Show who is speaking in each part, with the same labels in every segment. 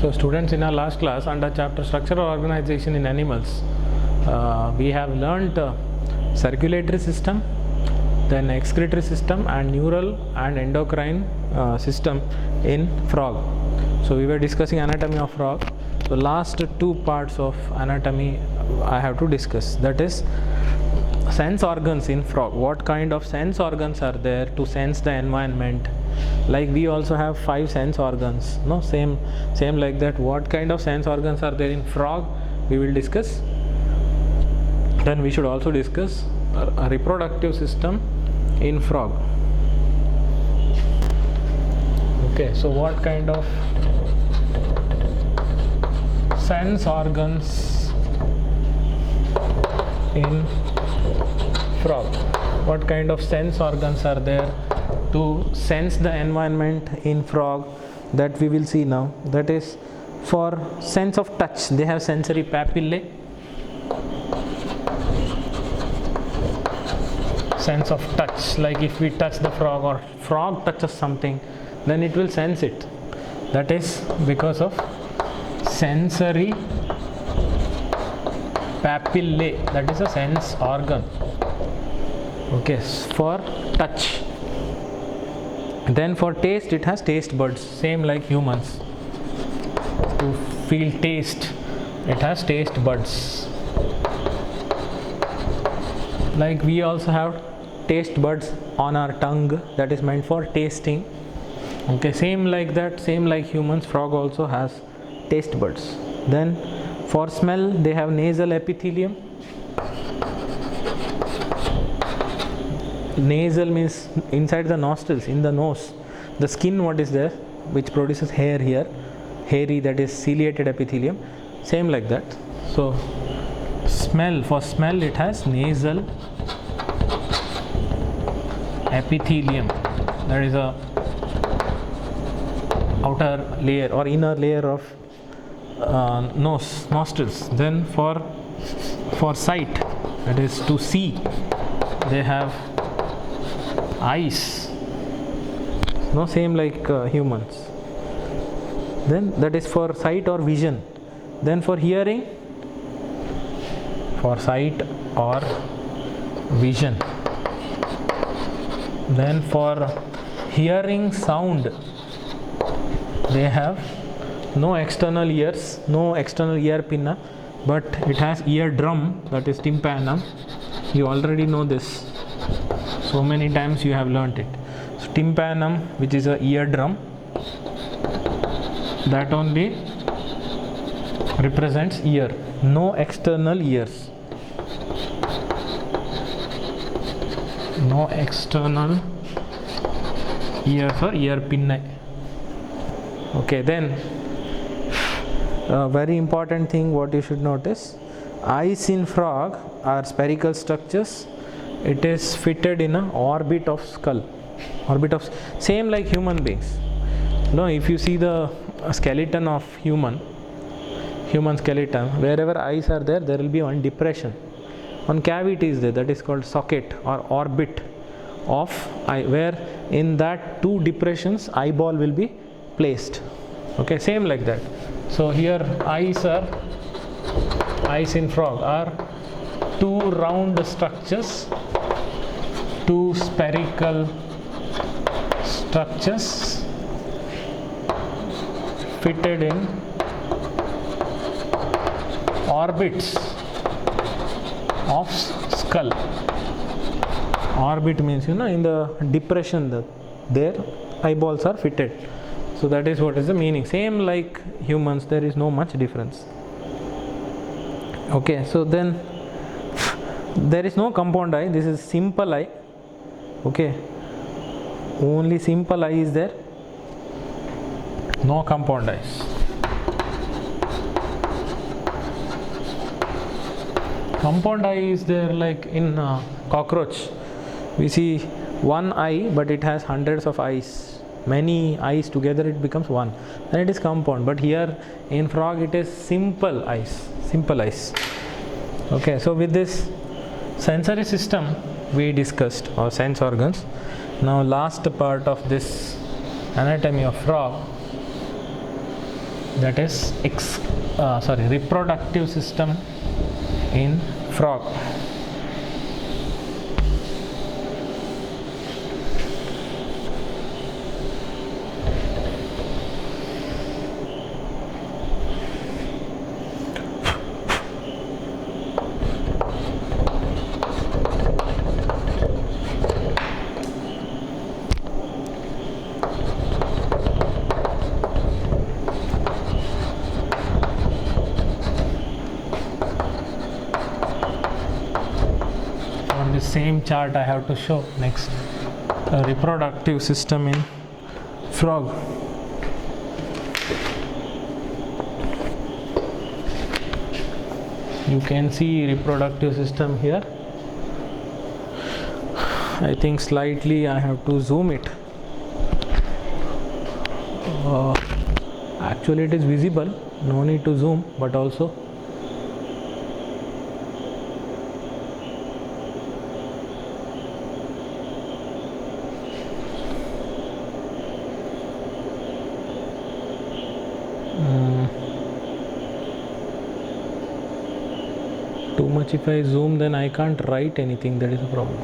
Speaker 1: So students, in our last class under chapter structural organization in animals, we have learnt circulatory system, then excretory system and neural and endocrine system in frog. So we were discussing anatomy of frog. The last two parts of anatomy I have to discuss, that is sense organs in frog. What kind of sense organs are there to sense the environment? Like we also have 5 sense organs, no, same like that. What kind of sense organs are there in frog, we will discuss. Then we should also discuss a reproductive system in frog. Okay, so what kind of sense organs in frog? What kind of sense organs are there to sense the environment in frog, that we will see now. That is, for sense of touch, they have sensory papillae. Sense of touch, like if we touch the frog or frog touches something, then it will sense it. That is because of sensory papillae. That is a sense organ, okay, for touch. Then for taste, it has taste buds, same like humans. To feel taste, it has taste buds. Like we also have taste buds on our tongue, that is meant for tasting. Okay, same like that, same like humans, frog also has taste buds. Then for smell, they have nasal epithelium. Nasal means inside the nostrils, in the nose. The skin, what is there, which produces hair here, hairy, that is ciliated epithelium, same like that. So smell, for smell it has nasal epithelium, that is a outer layer or inner layer of nostrils. Then for sight, that is to see, they have eyes, no, same like humans. Then that is for sight or vision. Then for hearing, for sight or vision. Then for hearing sound, they have no external ears, no external ear pinna, but it has eardrum, that is tympanum. You already know this, so many times you have learnt it. So tympanum, which is a eardrum, that only represents ear, no external ears, no external ears or ear pinnae. Okay, then a very important thing what you should notice, eyes in frog are spherical structures. It is fitted in an orbit of skull, same like human beings. No, if you see the skeleton of human skeleton, wherever eyes are there, there will be one depression, one cavity is there, that is called socket or orbit of eye, where in that 2 depressions eyeball will be placed. Okay, same like that. So here eyes in frog are 2 round structures, 2 spherical structures fitted in orbits of skull. Orbit means, in the depression, their eyeballs are fitted. So that is what is the meaning. Same like humans, there is no much difference. Okay, so then there is no compound eye, this is simple eye. Okay, only simple eye is there, no compound eyes. Compound eye is there, like in cockroach, we see one eye, but it has hundreds of eyes, many eyes together, it becomes one, and it is compound. But here in frog, it is simple eyes. Okay, so with this sensory system we discussed, or sense organs. Now last part of this anatomy of frog, that is reproductive system in frog. Same chart I have to show next. A reproductive system in frog. You can see reproductive system here. I think slightly I have to zoom it. Actually it is visible, no need to zoom, but also too much. If I zoom, then I can't write anything. That is a problem.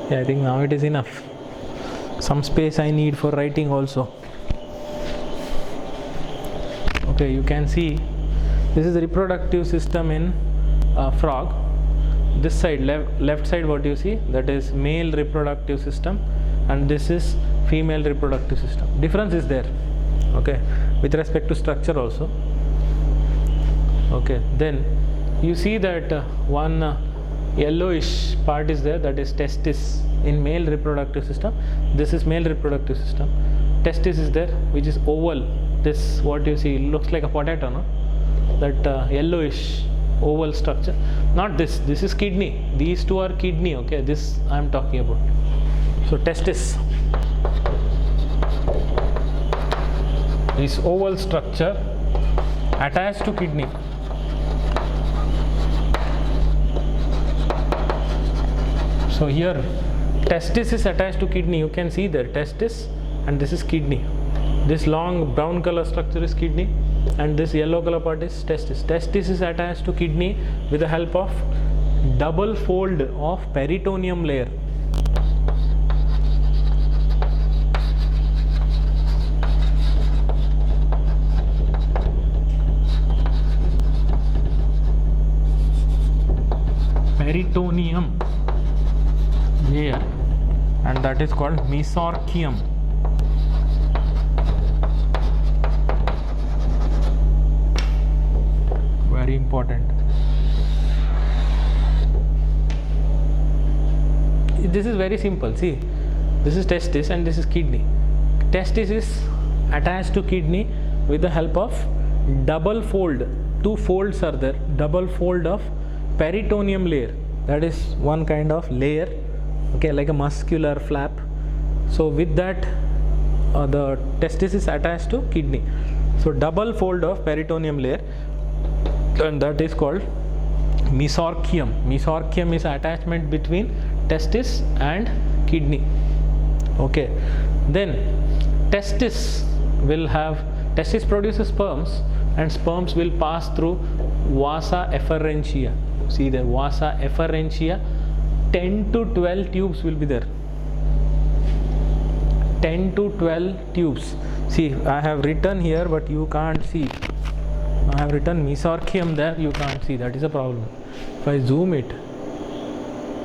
Speaker 1: Yeah, I think now it is enough. Some space I need for writing also. Okay, you can see this is the reproductive system in frog. This side, left side, what you see, that is male reproductive system, and this is female reproductive system. Difference is there, okay, with respect to structure also. Okay, then you see that one yellowish part is there, that is testis in male reproductive system. This is male reproductive system. Testis is there, which is oval. This, what you see, looks like a potato, no? That yellowish oval structure. Not this. This is kidney. These two are kidney. Okay, this I am talking about. So testis, this oval structure attached to kidney. So here testis is attached to kidney. You can see there testis, and this is kidney. This long brown color structure is kidney, and this yellow color part is testis. Testis is attached to kidney with the help of double fold of peritoneum layer. Peritoneum layer, and that is called mesorchium. Very important. This is very simple. See, this is testis and this is kidney. Testis is attached to kidney with the help of double fold. Two folds are there. Double fold of peritoneum layer. That is one kind of layer, okay, like a muscular flap. So with that, the testis is attached to kidney. So double fold of peritoneum layer, and that is called mesorchium. Mesorchium is attachment between testis and kidney. Okay, then testis produces sperms, and sperms will pass through vasa efferentia. See there, vasa efferentia. 10 to 12 tubes will be there. 10 to 12 tubes. See, I have written here, but you can't see. I have written mesorchium there, you can't see. That is a problem. If I zoom it,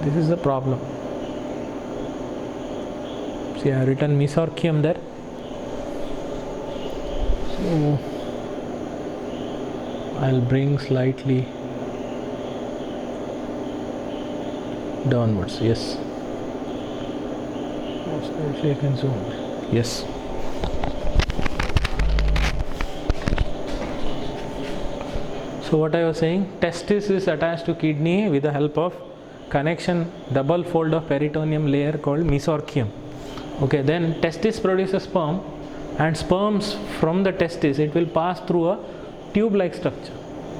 Speaker 1: this is the problem. See, I have written mesorchium there. So I'll bring slightly downwards. Yes. Actually, I can zoom. Yes. So what I was saying, testis is attached to kidney with the help of connection, double fold of peritoneum layer called mesorchium. Okay, then testis produces sperm, and sperms from the testis, it will pass through a tube-like structure.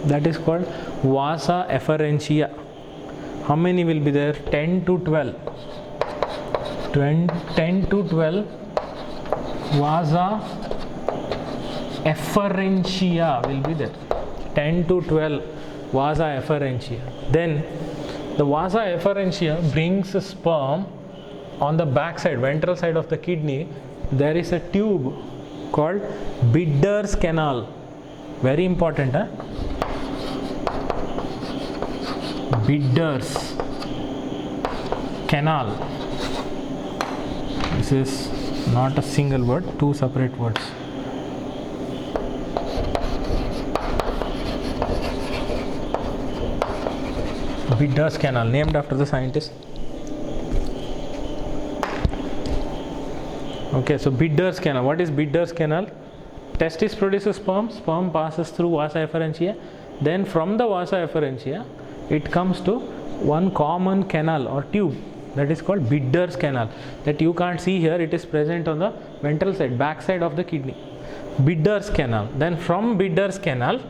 Speaker 1: That is called vasa efferentia. how many will be there? 10 to 12. 10 to 12 vasa efferentia will be there. 10 to 12 vasa efferentia. Then the vasa efferentia brings sperm on the back side, ventral side of the kidney. There is a tube called Bidder's canal. Very important, huh? Bidder's canal. This is not a single word, two separate words. Bidder's canal, named after the scientist. Okay, so Bidder's canal. What is Bidder's canal? Testis produces sperm. Sperm passes through vasa efferentia. Then from the vasa efferentia, it comes to one common canal or tube that is called Bidder's canal. That you can't see here. It is present on the ventral side, back side of the kidney. Bidder's canal. Then from Bidder's canal,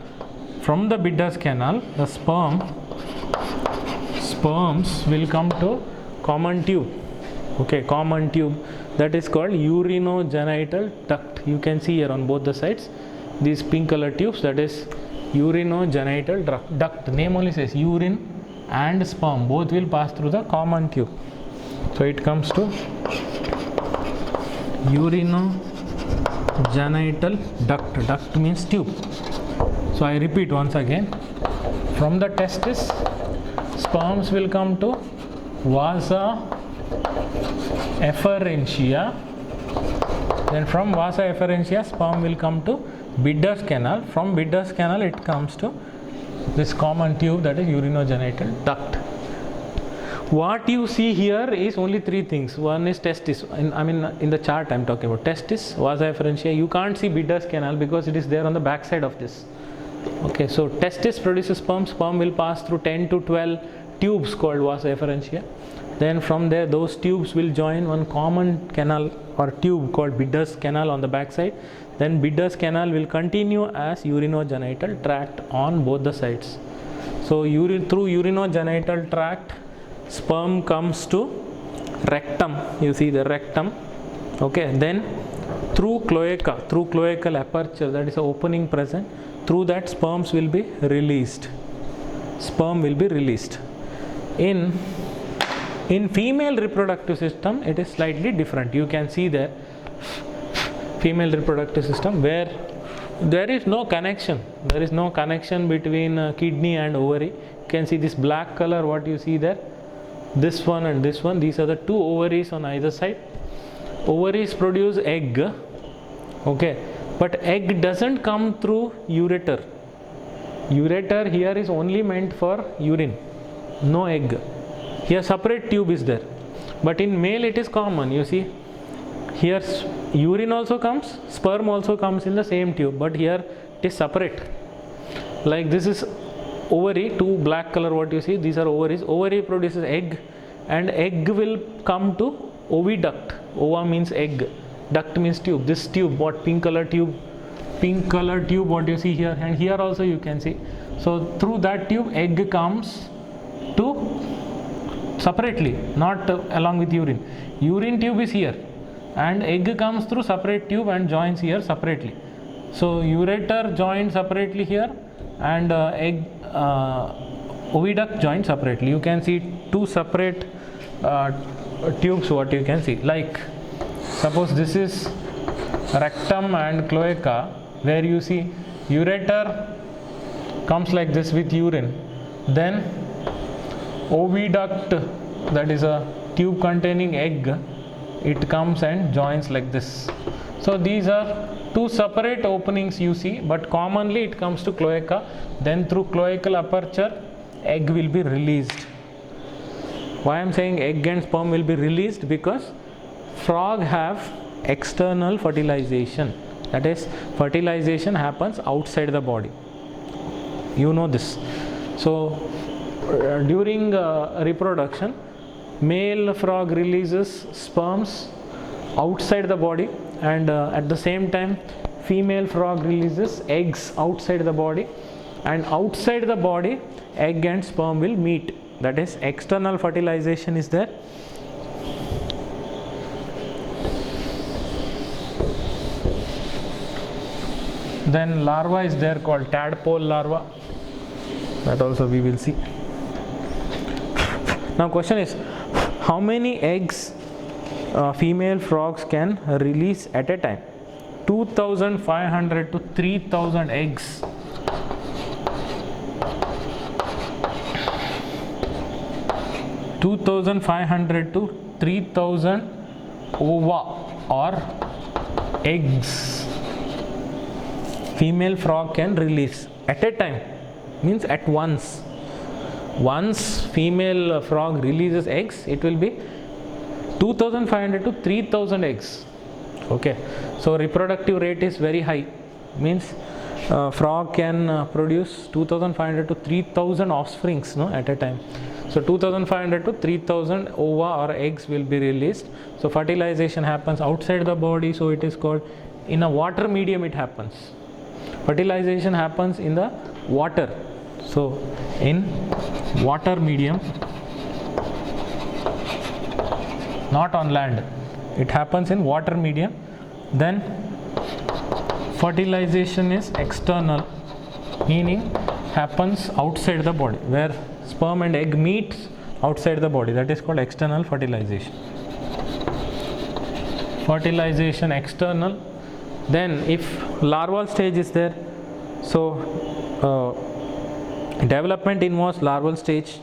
Speaker 1: the sperms will come to common tube. Okay, common tube that is called urinogenital duct. You can see here on both the sides these pink color tubes, that is urinogenital duct. The name only says urine and sperm both will pass through the common tube. So it comes to urinogenital duct. Duct means tube. So I repeat once again, from the testis sperms will come to vasa efferentia. Then from vasa efferentia sperm will come to Bidder's canal. From Bidder's canal it comes to this common tube, that is urinogenital duct. What you see here is only three things. One is testis. In the chart I am talking about testis, vasa efferentia. You can't see Bidder's canal because it is there on the back side of this. Okay, so testis produces sperm. Sperm will pass through 10 to 12 tubes called vasa efferentia. Then from there those tubes will join one common canal or tube called Bidder's canal on the back side. Then Bidder's canal will continue as urinogenital tract on both the sides. So through urinogenital tract sperm comes to rectum. You see the rectum. Okay, then through cloacal aperture, that is the opening present, through that sperms will be released. Sperm will be released. In female reproductive system it is slightly different. You can see there female reproductive system where there is no connection. There is no connection between kidney and ovary. You can see this black color, what you see there, this one and this one. These are the two ovaries on either side. Ovaries produce egg. Okay, but egg doesn't come through ureter. Ureter here is only meant for urine, no egg. Here separate tube is there, but in male it is common. You see here urine also comes, sperm also comes in the same tube, but here it is separate. Like this is ovary, two black color what you see, these are ovaries. Ovary produces egg and egg will come to oviduct. Ova means egg, duct means tube. This tube, what pink color tube what you see here, and here also you can see. So through that tube egg comes to separately, not along with urine. Urine tube is here and egg comes through separate tube and joins here separately. So ureter joins separately here and oviduct joins separately. You can see two separate tubes what you can see. Like suppose this is rectum and cloaca, where you see ureter comes like this with urine, then oviduct, that is a tube containing egg, it comes and joins like this. So these are two separate openings you see, but commonly it comes to cloaca. Then through cloacal aperture egg will be released. Why I am saying egg and sperm will be released? Because frog have external fertilization, that is fertilization happens outside the body. You know this. So during reproduction, male frog releases sperms outside the body, and at the same time female frog releases eggs outside the body, and outside the body egg and sperm will meet that is external fertilization is there. Then larva is there called tadpole larva, that also we will see. Now question is, how many eggs female frogs can release at a time? 2500 to 3000 eggs. (2,500 to 3,000) ova or eggs female frog can release at a time, means at once. Once female frog releases eggs, it will be 2500 to 3000 eggs. Okay, so reproductive rate is very high, means frog can produce 2500 to 3000 offsprings, no, at a time. So 2500 to 3000 ova or eggs will be released. So fertilization happens outside the body, so it is called, in a water medium it happens. Fertilization happens in the water. So in water medium, not on land, it happens in water medium. Then fertilization is external, meaning happens outside the body, where sperm and egg meets outside the body, that is called external fertilization. Fertilization external. Then if larval stage is there, so development involves larval stage.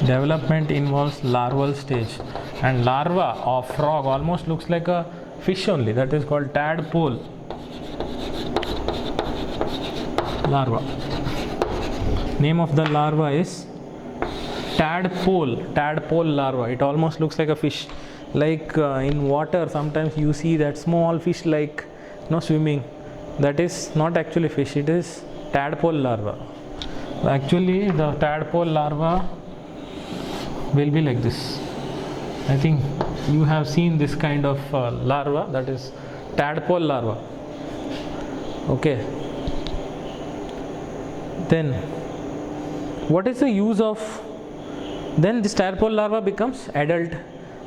Speaker 1: Development involves larval stage, and larva of frog almost looks like a fish only, that is called tadpole larva. Name of the larva is tadpole larva. It almost looks like a fish, like in water sometimes you see that small fish like swimming. That is not actually fish, it is tadpole larva. Actually the tadpole larva will be like this. I think you have seen this kind of larva, that is tadpole larva. Okay. Then what is the use of, then this tadpole larva becomes adult.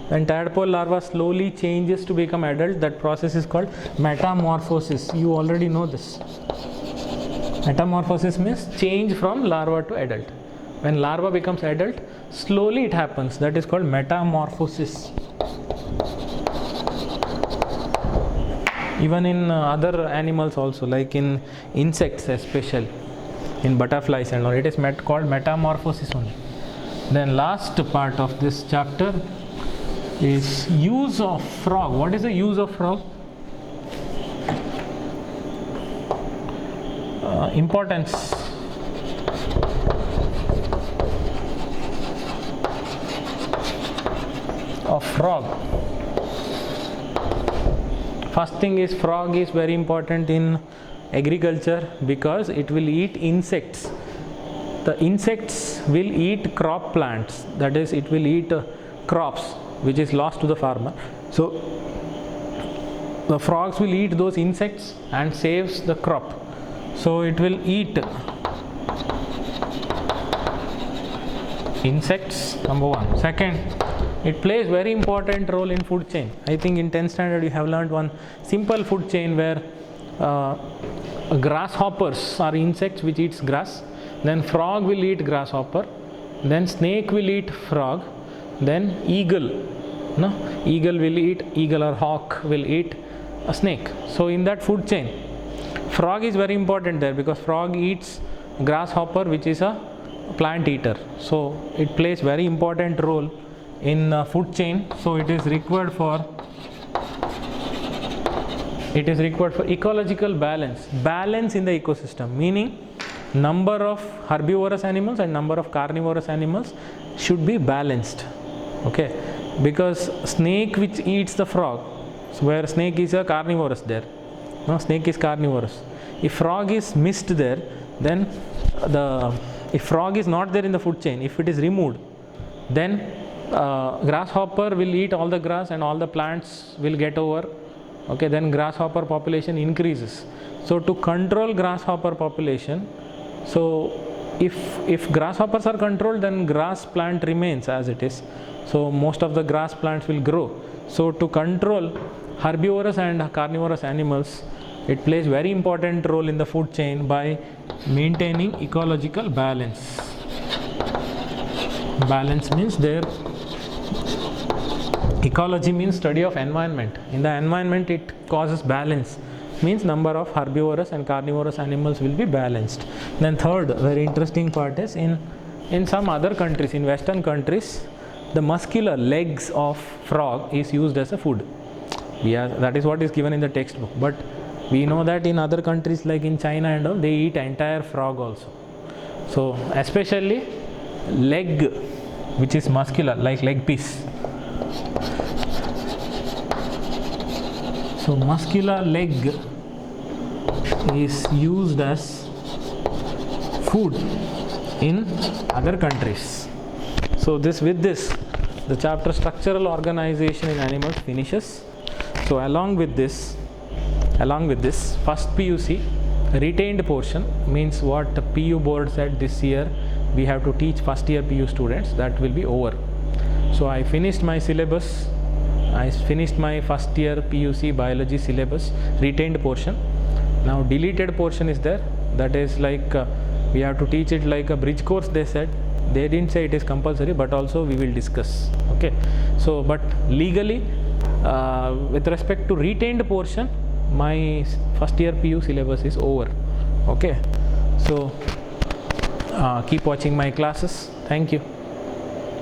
Speaker 1: When tadpole larva slowly changes to become adult, that process is called metamorphosis. You already know this. Metamorphosis means change from larva to adult. When larva becomes adult, slowly it happens, that is called metamorphosis. Even in other animals also, like in insects especially, in butterflies and all, it is called metamorphosis only. Then last part of this chapter is use of frog. What is the use of frog? Importance. Of frog. First thing is, frog is very important in agriculture because it will eat insects. The insects will eat crop plants, that is, it will eat crops which is lost to the farmer. So the frogs will eat those insects and saves the crop. So it will eat insects, number one. Second, it plays very important role in food chain. I think in 10th standard you have learned one simple food chain where grasshoppers are insects which eats grass, then frog will eat grasshopper, then snake will eat frog, then eagle will eat, eagle or hawk will eat a snake. So in that food chain, frog is very important there because frog eats grasshopper which is a plant eater. So it plays very important role in food chain. So it is required for ecological balance in the ecosystem, meaning number of herbivorous animals and number of carnivorous animals should be balanced. Okay, because snake which eats the frog, so where snake is a carnivorous there, snake is carnivorous. If frog is missed there, then if frog is not there in the food chain, if it is removed, then grasshopper will eat all the grass and all the plants will get over. Okay, then grasshopper population increases. So to control grasshopper population, So if grasshoppers are controlled, then grass plant remains as it is. So most of the grass plants will grow. So to control herbivorous and carnivorous animals, it plays very important role in the food chain by maintaining ecological balance. Balance means their ecology means study of environment. In the environment it causes balance, means number of herbivorous and carnivorous animals will be balanced. Then third very interesting part is in some other countries, in western countries, the muscular legs of frog is used as a food. That is what is given in the textbook, but we know that in other countries like in China and all, they eat entire frog also. So especially leg, which is muscular, like leg piece. So muscular leg is used as food in other countries. So with this the chapter structural organization in animals finishes. So along with this first PUC retained portion means what the PU board said this year we have to teach first year PU students, that will be over. So I finished my syllabus. I finished my first year PUC biology syllabus retained portion. Now deleted portion is there, that is like we have to teach it like a bridge course. They said, they didn't say it is compulsory, but also we will discuss. Okay, so but legally with respect to retained portion, my first year PU syllabus is over. Okay, so keep watching my classes. Thank you.